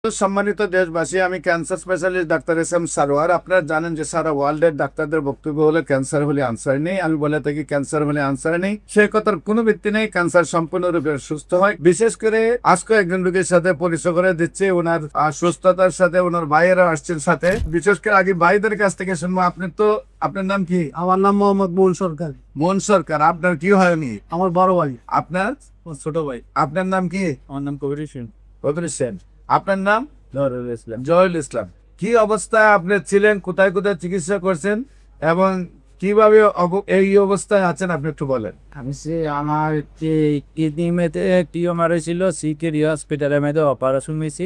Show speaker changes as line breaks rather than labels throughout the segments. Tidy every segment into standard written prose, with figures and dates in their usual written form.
তো সম্মানিত দেশবাসী, আমি cancer specialist doctor S M Sarwar. আপনারা জানেন যে সারা ওয়ার্ল্ডের ডাক্তারদের বক্তব্য হলো ক্যান্সার হলে আনসার নেই। আমি বলে থাকি ক্যান্সার হলে আনসার নেই, সেই কথার কোনো ভিত্তি নেই। ক্যান্সার সম্পূর্ণরূপে সুস্থ হয়। বিশেষ করে আজকে একজন রোগীর সাথে পরিচয় করে দিচ্ছে, ওনার সুস্থতার সাথে ওনার ভাইয়েরা আসছেন সাথে। বিশেষ করে আগে ভাইদের কাছ থেকে শুনবো। আপনার নাম কি?
আমার নাম মোহাম্মদ মোহন সরকার।
মোহন সরকার। আপনার কি হয়নি?
আমার বড় ভাই।
আপনার
ছোট ভাই।
আপনার নাম কি?
আমার নাম কবির হোসেন।
কবির হোসেন। আপনার নাম?
জহুরুল ইসলাম।
জহুরুল ইসলাম। কি অবস্থায় আপনি ছিলেন, কোথায় কোথায় চিকিৎসা করছেন এবং কিভাবে এই অবস্থায় আছেন আপনি একটু বলেন।
আমার কিডনি মেতে টিউমার হয়েছিল, সিকিরি হসপিটালের মধ্যে অপারেশন হয়েছি।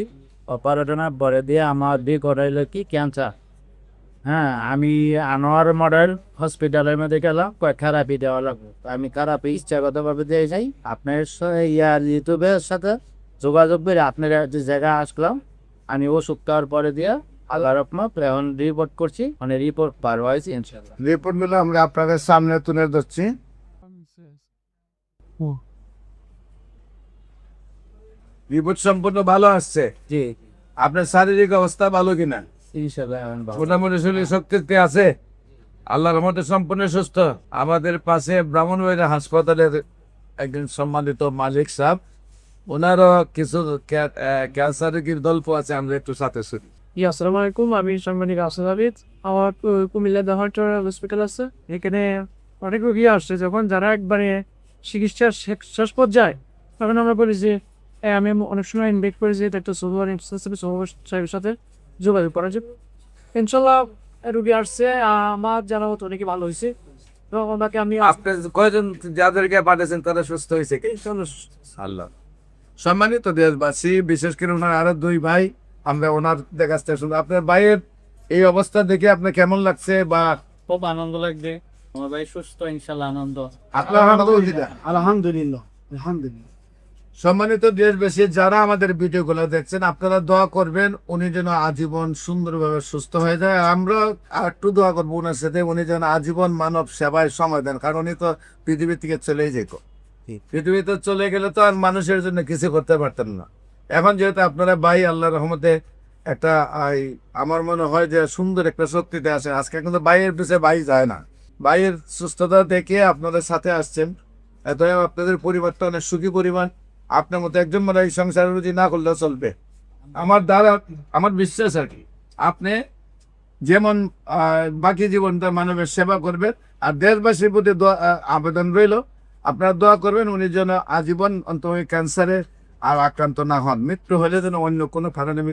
অপারেশনের পরে দিয়ে আমার দিয়ে করাইল কি ক্যান্সার। হ্যাঁ, আমি আনোয়ার মডেল হসপিটালের মধ্যে গেলাম, কয়েক থেরাপি দেওয়া লাগবে। আমি থেরাপি ইচ্ছাগতভাবে দিয়ে যাই। আপনার ইউটিউবের সাথে যোগাযোগ করে আপনার যে জায়গায় আসলাম, আমি ওষুধ খাওয়ার পরে দিয়ে আল্লাহ রহমত এখন রিপোর্ট করছি, মানে রিপোর্ট পার হয়েছে ইনশাল্লাহ।
রিপোর্ট গুলো আমরা আপনাদের সামনে তুলে ধরছি। রিপোর্ট সম্পূর্ণ ভালো আসছে।
জি,
আপনার শারীরিক অবস্থা ভালো কিনা?
ইনশাল্লাহ এখন ভালো।
মোটামুটি শরীর শক্তি আছে, আল্লাহর রহমতে সম্পূর্ণ সুস্থ। আমাদের পাশে ব্রাহ্মণবাড়িয়া হাসপাতালের একজন সম্মানিত মালিক সাহেব, ওনারও কিছু ক্যান্সার রোগীর গল্প আছে, আমরা একটু সাথে শুনি।
আসসালামু আলাইকুম, আমি সাংবাদিক আসিফ আবিদ। আমার কুমিল্লা দহাটার হসপিটাল আছে, এখানে অনেক রোগী আসছে। যখন যারা একবারে চিকিৎসার শেষ পর্যায়ে, তখন আমরা বলি যে আমি অনেক সময় ইনভাইট করি যে একটা সোহর সাহেবের সাথে যোগাযোগ করা যাবে। ইনশাল্লাহ রোগী আসছে, আমার জানা মতো অনেকে ভালো হয়েছে। তো ওনাকে আমি
আপনি কয়জন যাদেরকে পাঠিয়েছেন তারা সুস্থ হয়েছে কি? আল্লাহ। সম্মানিত দেশবাসী, বিশেষ করে ওনার আরো দুই ভাই, আমরা ওনার কাছ থেকে শুনবো। আপনার ভাইয়ের এই অবস্থা দেখে আপনার কেমন লাগছে বা
খুব আনন্দ লাগছে। আমার ভাই সুস্থ, ইনশাল্লাহ আনন্দ।
আপনার আলহামদুলিল্লাহ।
আলহামদুলিল্লাহ, আলহামদুলিল্লাহ।
সম্মানিত দেশবাসী, যারা আমাদের ভিডিওগুলো দেখছেন, আপনারা দোয়া করবেন উনি যেন আজীবন সুন্দরভাবে সুস্থ হয়ে যায়। আমরা একটু দোয়া করবো ওনার সাথে, উনি যেন আজীবন মানব সেবায় সময় দেন, কারণ উনি তো পৃথিবী থেকে চলেই যেত। পৃথিবীতে চলে গেলে তো আর মানুষের জন্য কিছু করতে পারতেন না। এখন যেহেতু আপনারা ভাই, আল্লাহর রহমতে একটা আমার মনে হয় যে সুন্দর একটা শক্তিতে আসে। আজকে কিন্তু ভাইয়ের পিছিয়ে ভাই যায় না। ভাইয়ের সুস্থতা দেখে আপনাদের সাথে আসছেন, এত আপনাদের পরিবারটা অনেক সুখী পরিবার। আপনার মতো একজন মানে এই সংসার রুজি না করলেও চলবে। আমার বিশ্বাস আর কি, আপনি যেমন বাকি জীবনটা মানবের সেবা করবেন, আর দেশবাসীর প্রতি আবেদন রইল আপনারা দোয়া করবেন উনি যেন আজীবন অন্তত ক্যান্সারে আর আক্রান্ত না হন। মৃত্যু হলে যেন অন্য কোনো কারণে